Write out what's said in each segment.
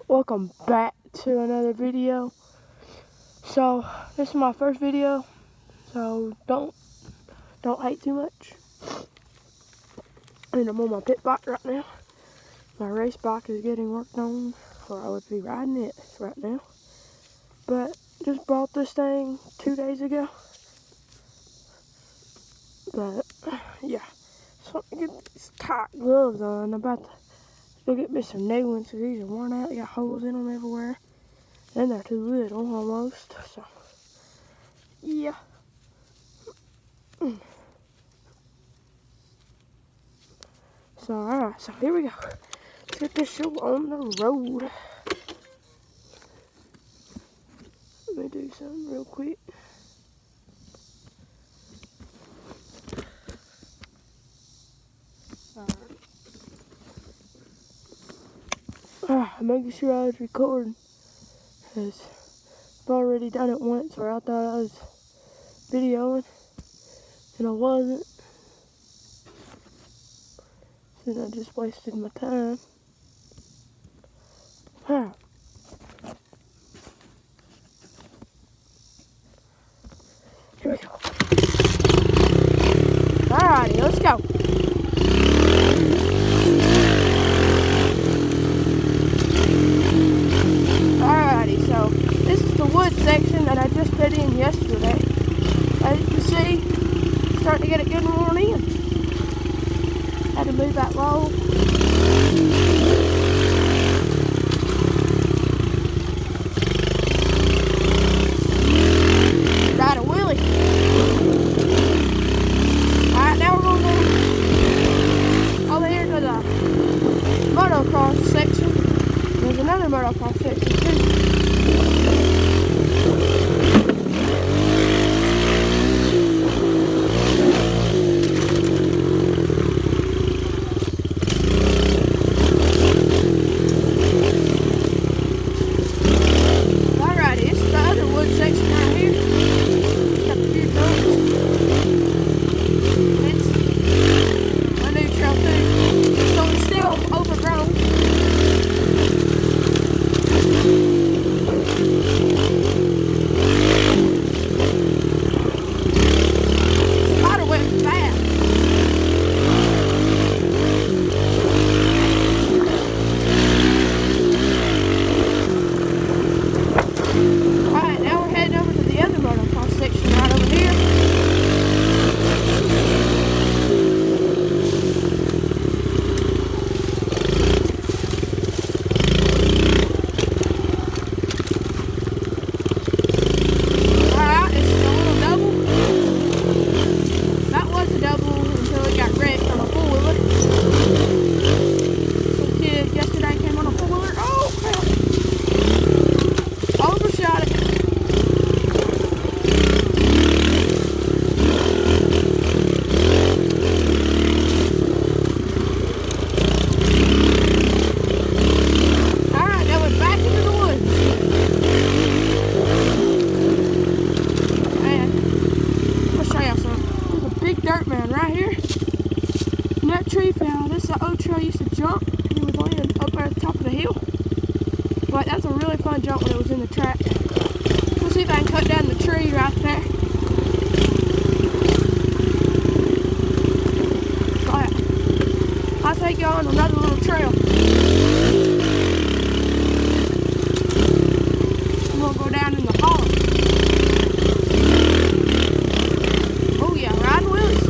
Welcome back to another video. So this is my first video, so don't hate too much. And I'm on my pit bike right now. My race bike is getting worked on, or I would be riding it right now. But just bought this thing 2 days ago. But yeah, so I get these tight gloves on. I'm about to go get me some new ones because these are worn out. Got holes in them everywhere. And they're too little almost, so yeah. So alright, so here we go. Let's get this show on the road. Let me do something real quick. Making sure I was recording, because I've already done it once where I thought I was videoing and I wasn't. And I just wasted my time. Alright. Here we go. Alrighty, let's go. Alrighty, so this is the wood section that I just put in yesterday. As you can see, starting to get it good and worn in. Had to move that roll. Ride a wheelie. Alright, now we're going to go over here to the motocross section. There's another motocross section too. Tree fell. This is the old tree I used to jump. He was laying up there at the top of the hill. But that's a really fun jump when it was in the track. Let's see if I can cut down the tree right there. Go ahead. I'll take you on another little trail. I'm gonna go down in the hollow. Oh yeah, riding wheelies.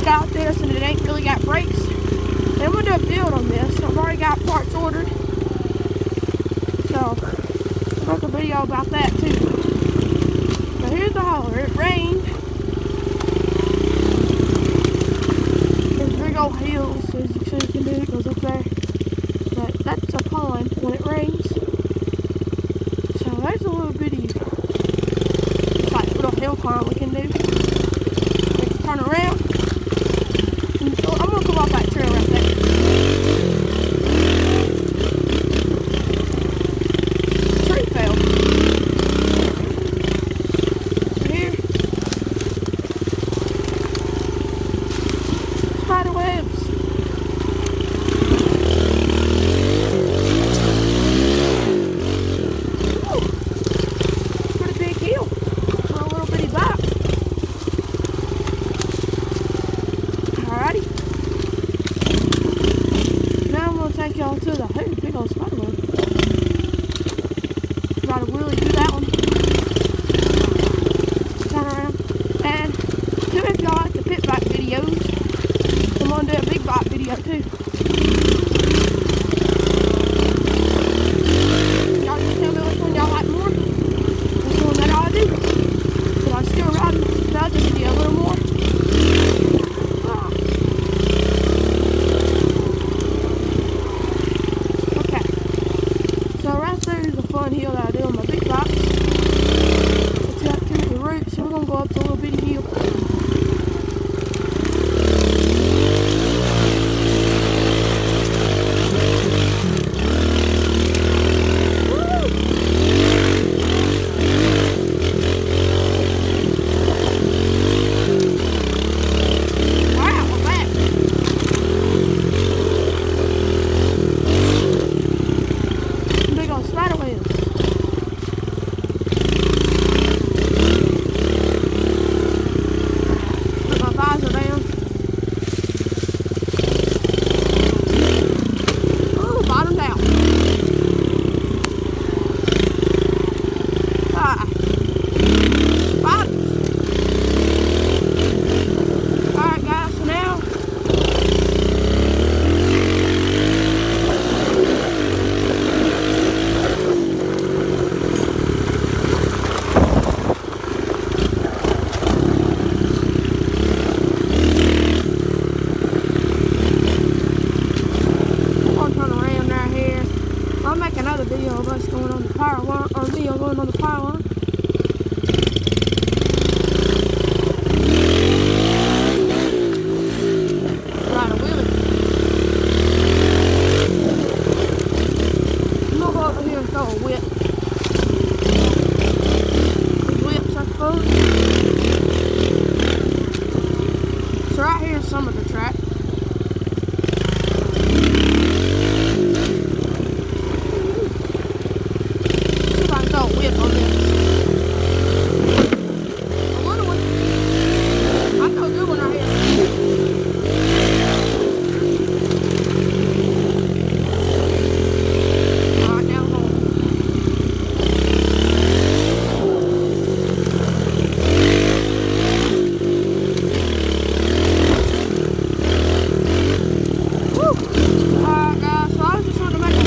got this and it ain't really got brakes, then I'm gonna do a build on this. I've already got parts ordered, so I'll make a video about that too. So here's the hauler. It rained. There's big old hills, as you can do. It goes up there. But that's a pond when it rains. So there's a little bitty, it's like a little hill climb we can do. We can turn around. And I'm gonna come off that trail right there. Tree fell. Here. Spider webs. Pretty big hill for a little bitty bike. Alrighty. Now I'm gonna take y'all to the big old spider web. Gotta really do that one. Turn around. And too, if y'all like the pit bike videos, I'm gonna do a big bike video too. Y'all just tell me which one y'all like more. Which one that I do. But I still ride the other video a little more. Okay. So right there is a fun hill that I do on my big bike. It's got two of the roots, so we're gonna go up the little bitty hill. I'll make another video of us going on the power line, or video going on the power line. Ride a wheelie. I'm gonna go over here and throw a whip. These whips, I suppose. So right here is some of the track. Whip on this. A little one. I know a good one right here. Alright, now home. Woo! Alright guys, so I was just wanting to make a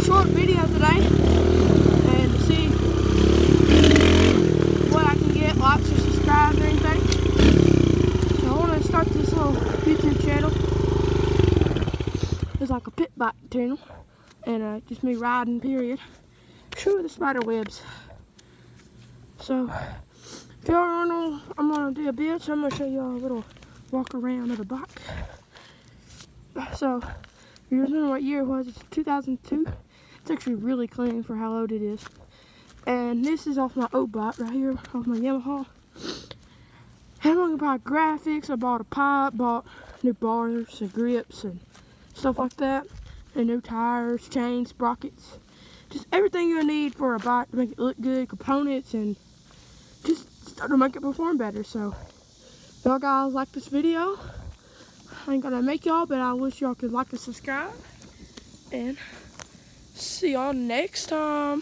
short video today. Likes or subscribe or anything. So I want to start this little YouTube channel. It's like a pit bike channel, and just me riding, period. Show you the spider webs. So if y'all don't know, I'm gonna do a bit, so I'm gonna show y'all a little walk around of the bike. So if you're wondering what year it was, it's 2002. It's actually really clean for how old it is. And this is off my old bike right here, off my Yamaha. And I'm gonna buy graphics. I bought a pipe, bought new bars and grips and stuff like that. And new tires, chains, sprockets. Just everything you need for a bike to make it look good, components, and just to make it perform better. So if y'all guys like this video, I ain't gonna make y'all, but I wish y'all could like and subscribe. And see y'all next time.